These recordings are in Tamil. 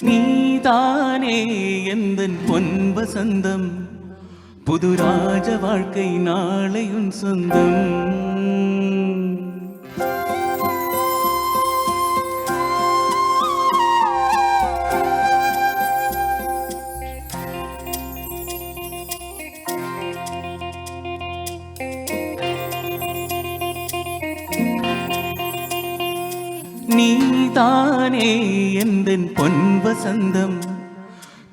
நீதானே எந்தன் பொன் வசந்தம், புது ராஜ வாழ்க்கை நாளை உன் சொந்தம். நீதானே எந்தன் பொன் வசந்தம்,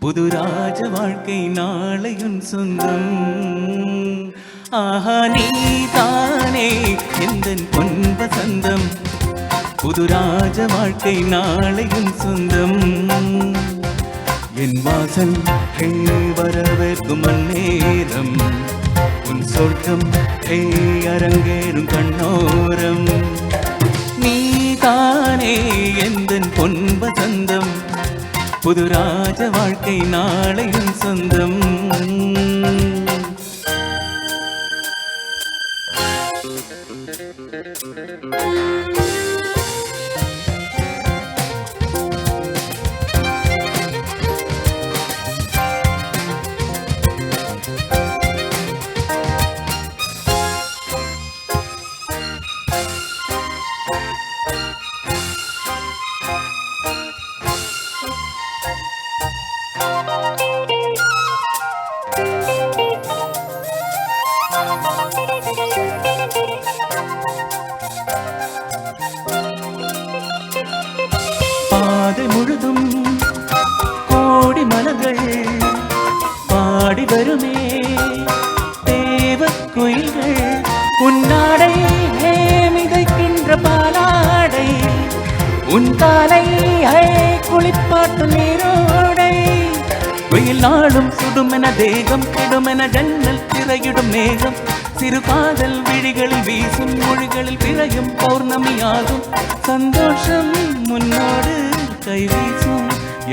புது ராஜ வாழ்க்கை நாளை உன் சொந்தம். ஆஹா நீதானே எந்தன் பொன் வசந்தம், புது ராஜ வாழ்க்கை நாளை உன் சொந்தம். என் வாசல் வரவேற்கும் அந்நேரம், உன் சொர்க்கம் அரங்கேறும் கண்ணோரம். நீதானே எந்தன் பொன் வசந்தம், புது ராஜ வாழ்க்கை நாளையும் சொந்தம். பாதை முழுதும் கோடி மலர்கள் பாடி வருமே தேவ குயில்கள், உன்னாடை மிதைக்கின்ற பாலாடை, உன் காலை குளிப்பாட்டு நீரோடை. வெயில் நாளும் சுடுமென தேகம் கெடுமென ஜன்னல் திரையிடும் மேகம், சிறு காதல் விழிகளில் வீசும் மொழிகளில் பிறையும் பௌர்ணமியாகும். சந்தோஷம் முன்னோடு கை வீசும்,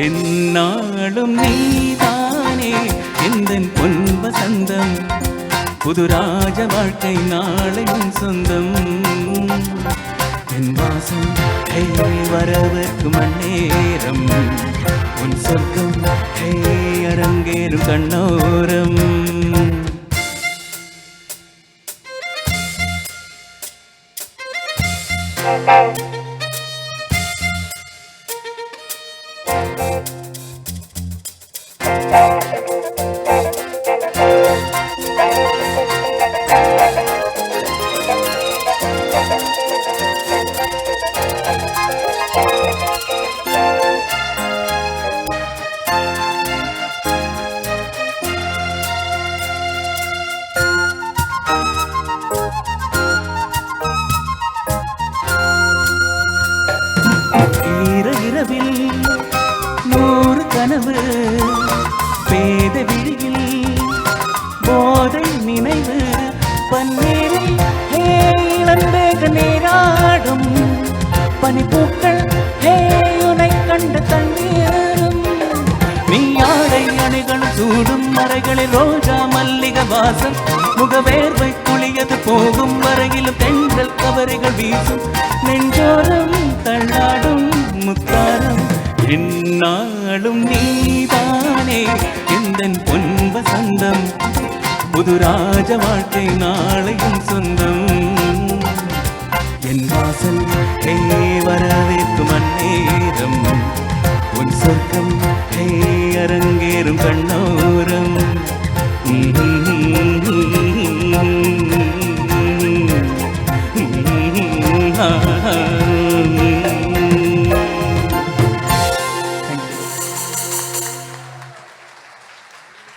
என்னாலும் நீதானே எந்தன் பொன் வசந்தம், புது ராஜ வாழ்க்கை நாளையும் சொந்தம். என் வாசம் வரவேற்கும் அந்நேரம், உன் சொர்க்கம் அரங்கேறும் கண்ணோரம். இரவில் 100 கனவு, பேத விழியில் போதை நினைவு, பன்னீரில் இளந்தேக நீராடும் பனிப்பூக்கள் உனை கண்ட தண்ணீரும். நீ ஆடை அணைகள் சூடும் மறைகளில் ரோஜா மல்லிகை வாசம், முகவேர்வை குளியது போகும் வரையிலும் பெண்கள் கவரிகள் வீசும், நெஞ்சோரம் தள்ளாடும் முத்தாரம். என்னாலும் நீதானே எந்தன் பொன் வசந்தம், புது ராஜ வாழ்க்கை நாளையும் சொந்தம். என் வாசல் வரவேற்கும் அந்நேரம், உன் சொர்க்கம் அரங்கேறும் கண்ணோ